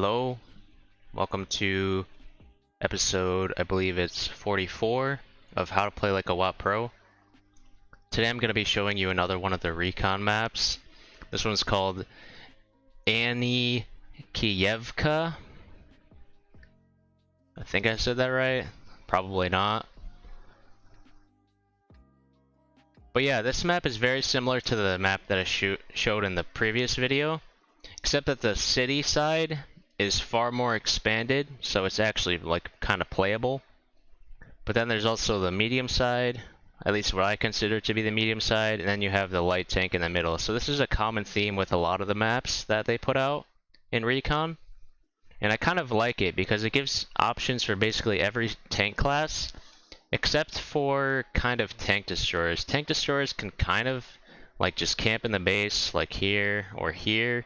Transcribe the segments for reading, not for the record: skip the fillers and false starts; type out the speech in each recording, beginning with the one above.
Hello, welcome to episode, I believe it's 44 of How to Play Like a WoW Pro. Today I'm going to be showing you another one of the Recon maps. This one's called Anykeyyevka. I think I said that right. Probably not. But yeah, this map is very similar to the map that I showed in the previous video, except that the city side is far more expanded, so it's actually like kind of playable. But then there's also the medium side, at least what I consider to be the medium side, and then you have the light tank in the middle. So this is a common theme with a lot of the maps that they put out in Recon. And I kind of like it because it gives options for basically every tank class, except for kind of tank destroyers. Tank destroyers can kind of like just camp in the base like here or here.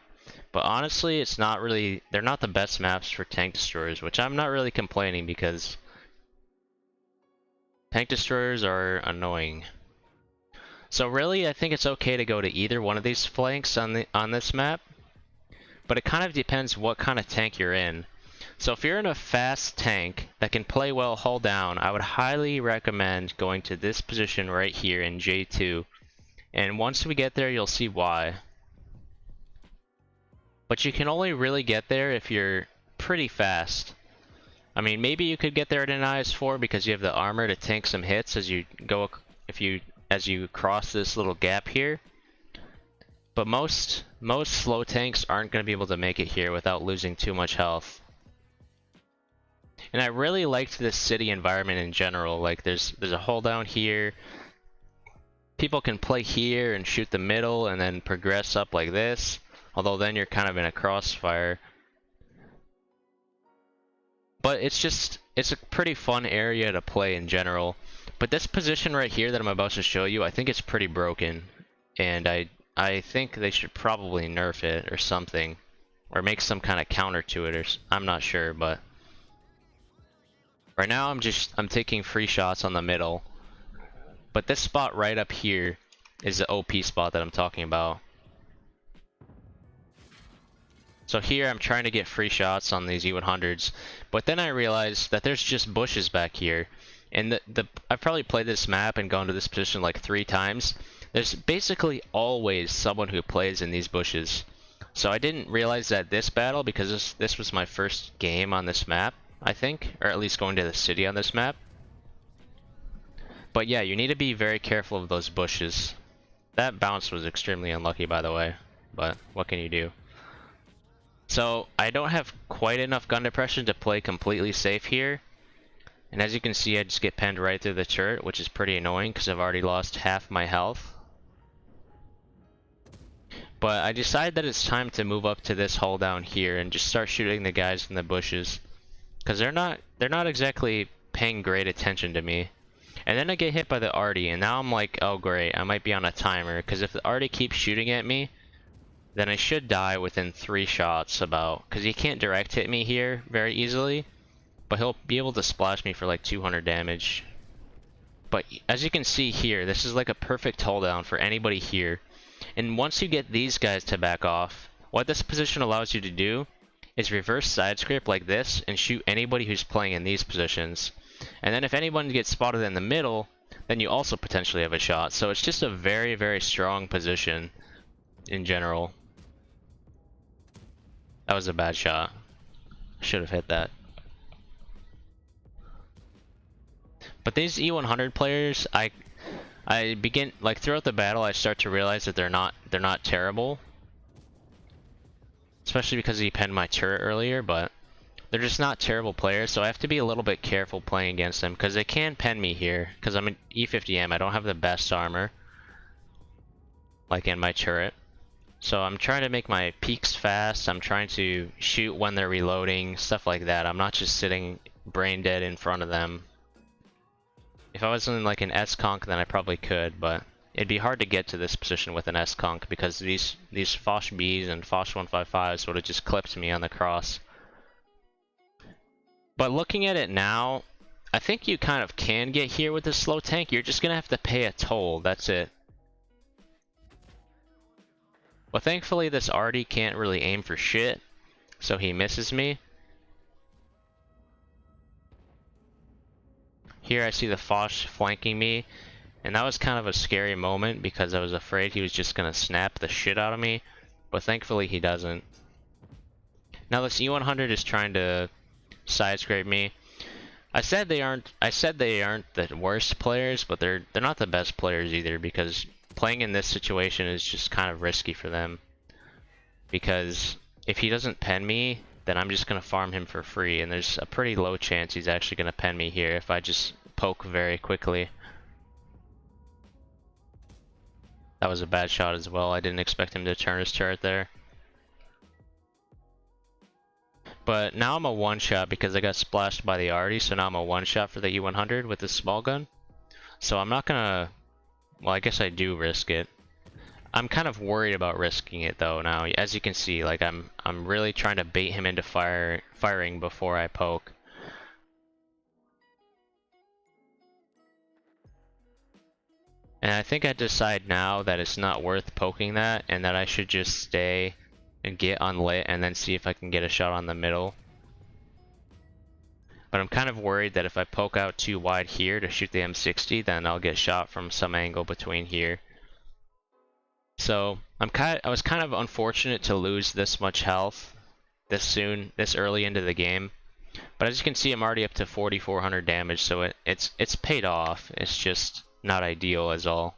But honestly, it's not really, they're not the best maps for tank destroyers, which I'm not really complaining because tank destroyers are annoying. So really, I think it's okay to go to either one of these flanks on this map, but it kind of depends what kind of tank you're in. So if you're in a fast tank that can play well hull down, I would highly recommend going to this position right here in J2. And once we get there, you'll see why. But you can only really get there if you're pretty fast. I mean, maybe you could get there at an IS-4 because you have the armor to tank some hits as you go, as you cross this little gap here. But most slow tanks aren't going to be able to make it here without losing too much health. And I really liked this city environment in general. Like there's a hole down here. People can play here and shoot the middle and then progress up like this. Although then you're kind of in a crossfire. But it's a pretty fun area to play in general. But this position right here that I'm about to show you, I think it's pretty broken. And I think they should probably nerf it or something. Or make some kind of counter to it, or I'm not sure, but right now I'm taking free shots on the middle. But this spot right up here is the OP spot that I'm talking about. So here I'm trying to get free shots on these E100s, but then I realized that there's just bushes back here. And I've probably played this map and gone to this position like 3 times. There's basically always someone who plays in these bushes. So I didn't realize that this battle, because this was my first game on this map, I think, or at least going to the city on this map. But yeah, you need to be very careful of those bushes. That bounce was extremely unlucky, by the way, but what can you do? So I don't have quite enough gun depression to play completely safe here. And as you can see, I just get penned right through the turret, which is pretty annoying because I've already lost half my health. But I decided that it's time to move up to this hole down here and just start shooting the guys in the bushes. Because they're not exactly paying great attention to me. And then I get hit by the arty, and now I'm like, oh great, I might be on a timer. Because if the arty keeps shooting at me, then I should die within 3 shots about, because he can't direct hit me here very easily, but he'll be able to splash me for like 200 damage. But as you can see here, this is like a perfect hull down for anybody here. And once you get these guys to back off, what this position allows you to do is reverse side scrape like this and shoot anybody who's playing in these positions. And then if anyone gets spotted in the middle, then you also potentially have a shot. So it's just a very, very strong position in general. That was a bad shot. Should have hit that. But these E100 players, I begin, like throughout the battle, I start to realize that they're not terrible. Especially because he penned my turret earlier, but they're just not terrible players, so I have to be a little bit careful playing against them because they can pen me here because I'm an E50m. I don't have the best armor like in my turret. So I'm trying to make my peaks fast, I'm trying to shoot when they're reloading, stuff like that. I'm not just sitting brain dead in front of them. If I was in like an S-conk, then I probably could, but it'd be hard to get to this position with an S-conk because these Foch Bs and Foch 155s would have just clipped me on the cross. But looking at it now, I think you kind of can get here with this slow tank. You're just gonna have to pay a toll, that's it. But thankfully this arty can't really aim for shit, so he misses me. Here I see the Foch flanking me, and that was kind of a scary moment because I was afraid he was just gonna snap the shit out of me, but thankfully he doesn't. Now this E100 is trying to side scrape me. I said they aren't the worst players, but they're not the best players either, because playing in this situation is just kind of risky for them. Because if he doesn't pen me, then I'm just gonna farm him for free, and there's a pretty low chance he's actually gonna pen me here if I just poke very quickly. That was a bad shot as well. I didn't expect him to turn his turret there. But now I'm a one-shot because I got splashed by the arty, so now I'm a one-shot for the E100 with this small gun. So I'm not gonna... Well, I guess I do risk it. I'm kind of worried about risking it though now. As you can see, like I'm really trying to bait him into firing before I poke. And I think I decide now that it's not worth poking that, and that I should just stay and get unlit and then see if I can get a shot on the middle. But I'm kind of worried that if I poke out too wide here to shoot the M60, then I'll get shot from some angle between here. So I was kind of unfortunate to lose this much health this early into the game. But as you can see, I'm already up to 4,400 damage, so it's paid off. It's just not ideal as all.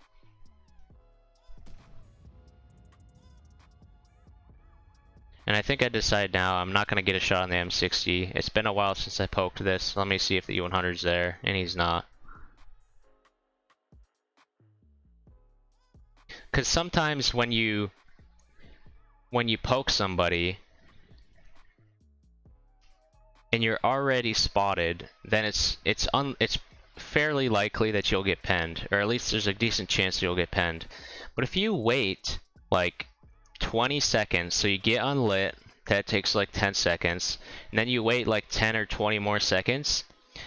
And I think I decide now I'm not going to get a shot on the M60. It's been a while since I poked this. Let me see if the E100's there, and he's not. Because sometimes when you poke somebody and you're already spotted, then it's fairly likely that you'll get penned, or at least there's a decent chance you'll get penned. But if you wait like 20 seconds, so you get unlit, that takes like 10 seconds, and then you wait like 10 or 20 more seconds,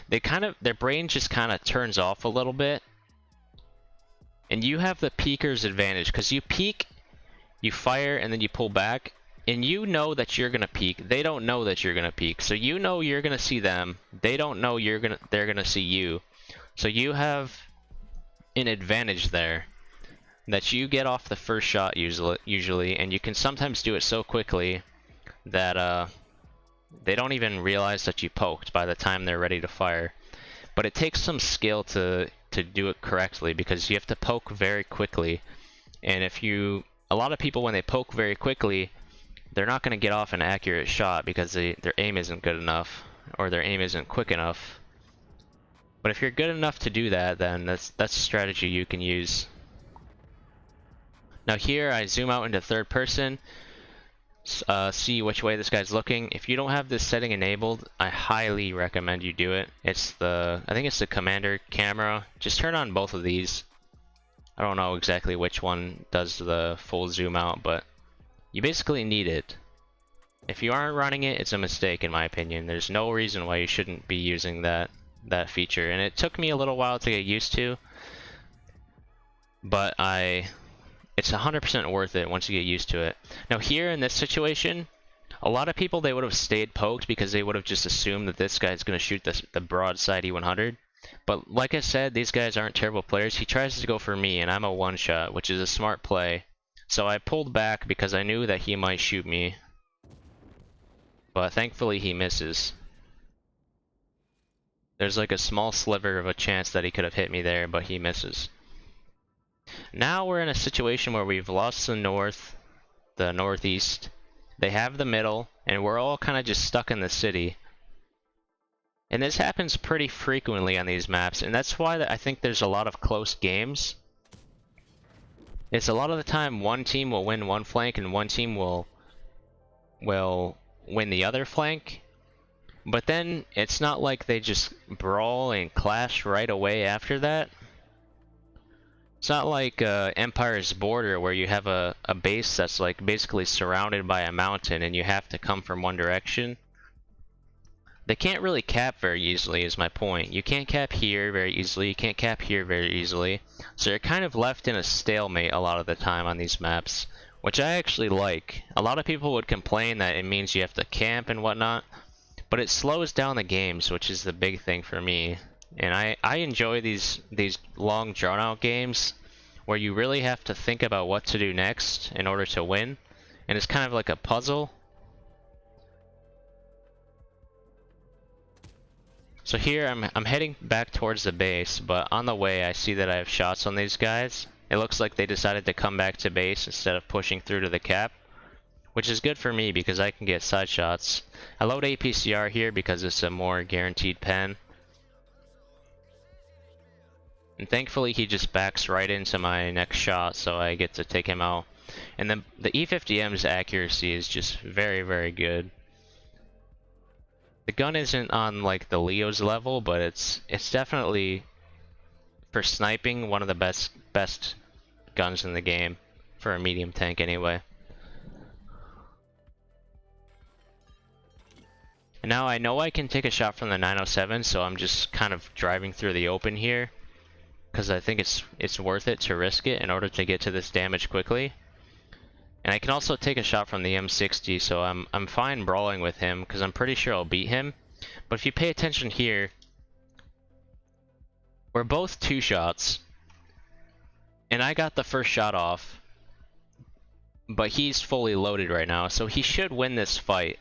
their brain just kind of turns off a little bit, and you have the peeker's advantage, because you peek, you fire, and then you pull back, and you know that you're gonna peek. They don't know that you're gonna peek, so you know you're gonna see them. They don't know they're gonna see you. So you have an advantage there, that you get off the first shot usually, and you can sometimes do it so quickly that they don't even realize that you poked by the time they're ready to fire. But it takes some skill to do it correctly, because you have to poke very quickly. And a lot of people, when they poke very quickly, they're not going to get off an accurate shot because their aim isn't good enough, or their aim isn't quick enough. But if you're good enough to do that, then that's a strategy you can use. Now here I zoom out into third person, see which way this guy's looking. If you don't have this setting enabled, I highly recommend you do it. I think it's the commander camera. Just turn on both of these. I don't know exactly which one does the full zoom out, but you basically need it. If you aren't running it, it's a mistake in my opinion. There's no reason why you shouldn't be using that feature, and it took me a little while to get used to, but it's 100% worth it once you get used to it. Now here in this situation, a lot of people, they would have stayed poked because they would have just assumed that this guy's going to shoot the broadside E100. But like I said, these guys aren't terrible players. He tries to go for me, and I'm a one-shot, which is a smart play. So I pulled back because I knew that he might shoot me. But thankfully he misses. There's like a small sliver of a chance that he could have hit me there, but he misses. Now we're in a situation where we've lost the north, the northeast. They have the middle, and we're all kind of just stuck in the city. And this happens pretty frequently on these maps, and that's why I think there's a lot of close games. It's a lot of the time one team will win one flank and one team will win the other flank. But then it's not like they just brawl and clash right away after that. It's not like Empire's Border, where you have a base that's like basically surrounded by a mountain and you have to come from one direction. They can't really cap very easily, is my point. You can't cap here very easily, you can't cap here very easily. So you're kind of left in a stalemate a lot of the time on these maps, which I actually like. A lot of people would complain that it means you have to camp and whatnot, but it slows down the games, which is the big thing for me. And I enjoy these long drawn out games where you really have to think about what to do next in order to win. And it's kind of like a puzzle. So here I'm heading back towards the base, but on the way I see that I have shots on these guys. It looks like they decided to come back to base instead of pushing through to the cap, which is good for me because I can get side shots. I load APCR here because it's a more guaranteed pen. And thankfully he just backs right into my next shot, so I get to take him out. And then the E50m's accuracy is just very, very good. The gun isn't on like the Leo's level, but it's definitely, for sniping, one of the best guns in the game, for a medium tank anyway. And now I know I can take a shot from the 907, so I'm just kind of driving through the open here, because I think it's worth it to risk it in order to get to this damage quickly. And I can also take a shot from the M60, so I'm fine brawling with him because I'm pretty sure I'll beat him. But if you pay attention here, we're both 2 shots, and I got the first shot off, but he's fully loaded right now, so he should win this fight.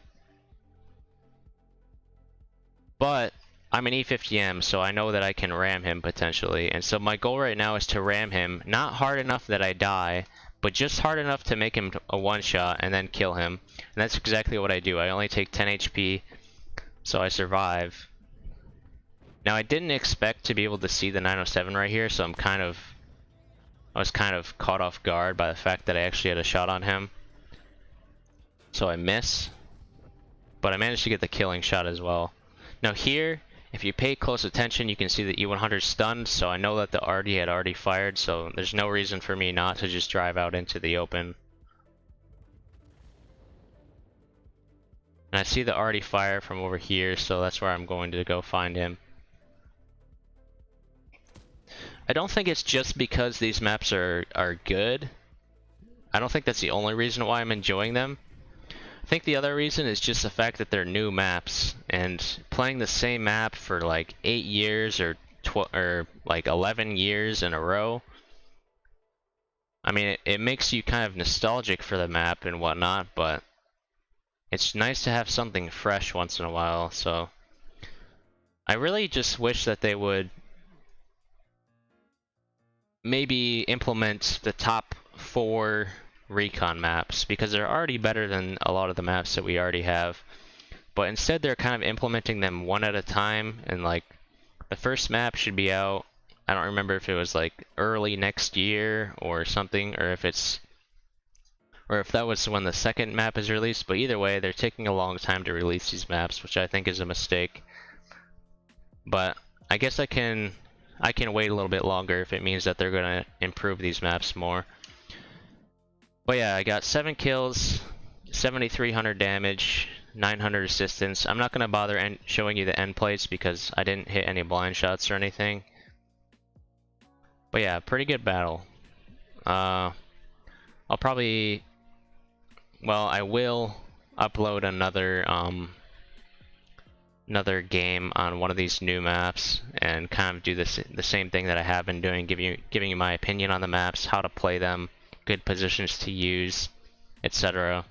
But I'm an E50M, so I know that I can ram him potentially, and so my goal right now is to ram him, not hard enough that I die, but just hard enough to make him a one-shot and then kill him. And that's exactly what I do. I only take 10 HP, so I survive. Now I didn't expect to be able to see the 907 right here, so I was kind of caught off guard by the fact that I actually had a shot on him. So I miss, but I managed to get the killing shot as well. Now here, if you pay close attention, you can see the E100 stunned, so I know that the RD had already fired, so there's no reason for me not to just drive out into the open. And I see the RD fire from over here, so that's where I'm going to go find him. I don't think it's just because these maps are good. I don't think that's the only reason why I'm enjoying them. I think the other reason is just the fact that they're new maps, and playing the same map for like 8 years or like 11 years in a row. I mean, it makes you kind of nostalgic for the map and whatnot, but it's nice to have something fresh once in a while. So I really just wish that they would maybe implement the top 4 Recon maps, because they're already better than a lot of the maps that we already have. But instead they're kind of implementing them one at a time, and like the first map should be out, I don't remember if it was like early next year or something, or if that was when the second map is released, but either way they're taking a long time to release these maps, which I think is a mistake. But I guess I can wait a little bit longer if it means that they're gonna improve these maps more. But yeah, I got 7 kills, 7,300 damage, 900 assistance. I'm not going to bother showing you the end plates because I didn't hit any blind shots or anything. But yeah, pretty good battle. I'll probably, well, I will upload another game on one of these new maps and kind of do the same thing that I have been doing, giving you my opinion on the maps, how to play them, good positions to use, etc.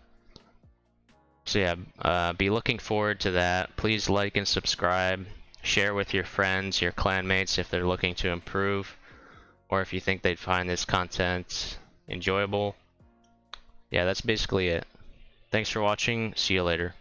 So yeah, be looking forward to that. Please like and subscribe. Share with your friends, your clanmates if they're looking to improve, or if you think they'd find this content enjoyable. Yeah, that's basically it. Thanks for watching. See you later.